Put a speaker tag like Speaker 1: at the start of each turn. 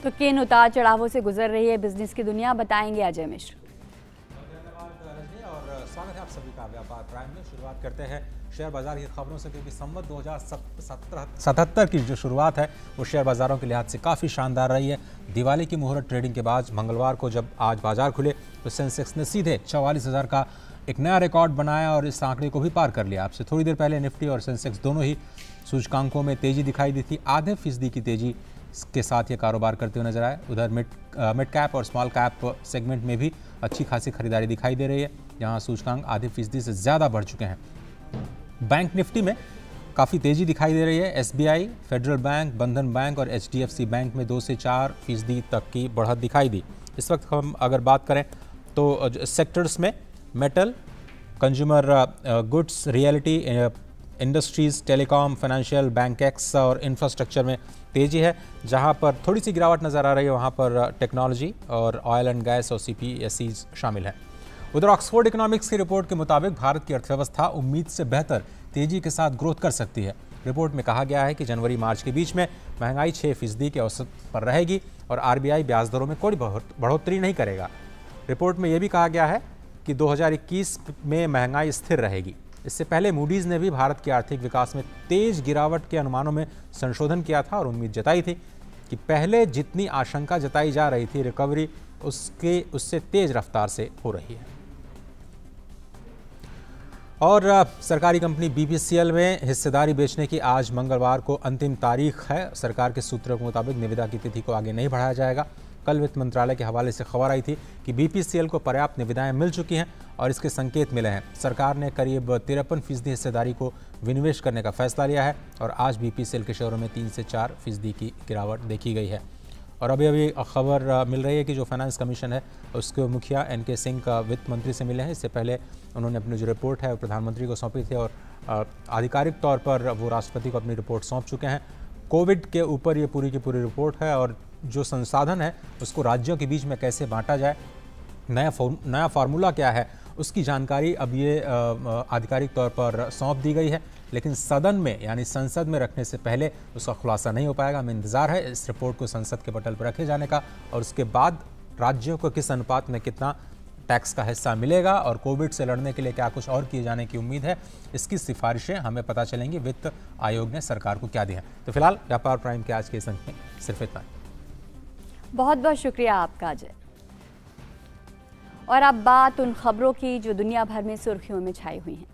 Speaker 1: तो किन उतार चढ़ावों से गुजर रही है बिजनेस की दुनिया, बताएंगे अजय मिश्र।
Speaker 2: धन्यवाद और स्वागत है आप सभी का व्यापार प्राइम में। शुरुआत करते हैं शेयर बाजार की खबरों से, क्योंकि संवत 2077 की जो शुरुआत है वो शेयर बाजारों के लिहाज से काफ़ी शानदार रही है। दिवाली की मुहूर्त ट्रेडिंग के बाद मंगलवार को जब आज बाजार खुले तो सेंसेक्स ने सीधे 44,000 का एक नया रिकॉर्ड बनाया और इस आंकड़े को भी पार कर लिया। आपसे थोड़ी देर पहले निफ्टी और सेंसेक्स दोनों ही सूचकांकों में तेजी दिखाई दी थी। आधे फीसदी की तेजी के साथ ये कारोबार करते हुए नजर आए। उधर मिड कैप और स्मॉल कैप सेगमेंट में भी अच्छी खासी खरीदारी दिखाई दे रही है, जहां सूचकांक आधे फीसदी से ज़्यादा बढ़ चुके हैं। बैंक निफ्टी में काफ़ी तेजी दिखाई दे रही है। एसबीआई, फेडरल बैंक, बंधन बैंक और एचडीएफसी बैंक में 2 से 4% तक की बढ़त दिखाई दी। इस वक्त हम अगर बात करें तो सेक्टर्स में metal, consumer goods, reality, industries, telecom, financial, Bankex और इंफ्रास्ट्रक्चर में तेज़ी है। जहां पर थोड़ी सी गिरावट नज़र आ रही है वहां पर टेक्नोलॉजी और ऑयल एंड गैस और सीपीएसईज शामिल हैं। उधर ऑक्सफोर्ड इकोनॉमिक्स की रिपोर्ट के मुताबिक भारत की अर्थव्यवस्था उम्मीद से बेहतर तेजी के साथ ग्रोथ कर सकती है। रिपोर्ट में कहा गया है कि जनवरी मार्च के बीच में महंगाई 6% के औसत पर रहेगी और आरबीआई ब्याज दरों में कोई बढ़ोतरी नहीं करेगा। रिपोर्ट में यह भी कहा गया है कि 2021 में महंगाई स्थिर रहेगी। इससे पहले मूडीज़ ने भी भारत के आर्थिक विकास में तेज गिरावट के अनुमानों में संशोधन किया था और उम्मीद जताई थी कि पहले जितनी आशंका जताई जा रही थी रिकवरी उससे तेज रफ्तार से हो रही है। और सरकारी कंपनी बीपीसीएल में हिस्सेदारी बेचने की आज मंगलवार को अंतिम तारीख है। सरकार के सूत्रों के मुताबिक निविदा की तिथि को आगे नहीं बढ़ाया जाएगा। कल वित्त मंत्रालय के हवाले से खबर आई थी कि बीपीसीएल को पर्याप्त निविदाएं मिल चुकी हैं और इसके संकेत मिले हैं। सरकार ने करीब 53% हिस्सेदारी को विनिवेश करने का फैसला लिया है और आज बीपीसीएल के शेयरों में 3 से 4% की गिरावट देखी गई है। और अभी खबर मिल रही है कि जो फाइनेंस कमीशन है उसके मुखिया एनके सिंह का वित्त मंत्री से मिले हैं। इससे पहले उन्होंने अपनी जो रिपोर्ट है वो प्रधानमंत्री को सौंपी थी और आधिकारिक तौर पर वो राष्ट्रपति को अपनी रिपोर्ट सौंप चुके हैं। कोविड के ऊपर ये पूरी की पूरी रिपोर्ट है और जो संसाधन है उसको राज्यों के बीच में कैसे बांटा जाए, नया फार्मूला क्या है, उसकी जानकारी अब ये आधिकारिक तौर पर सौंप दी गई है। लेकिन सदन में यानी संसद में रखने से पहले उसका खुलासा नहीं हो पाएगा। हमें इंतज़ार है इस रिपोर्ट को संसद के पटल पर रखे जाने का और उसके बाद राज्यों को किस अनुपात में कितना टैक्स का हिस्सा मिलेगा और कोविड से लड़ने के लिए क्या कुछ और किए जाने की उम्मीद है, इसकी सिफारिशें हमें पता चलेंगी वित्त आयोग ने सरकार को क्या दी है। तो फिलहाल व्यापार प्राइम के आज के इस अंक में सिर्फ इतना।
Speaker 1: बहुत बहुत शुक्रिया आपका अजय। और अब बात उन खबरों की जो दुनिया भर में सुर्खियों में छाई हुई हैं।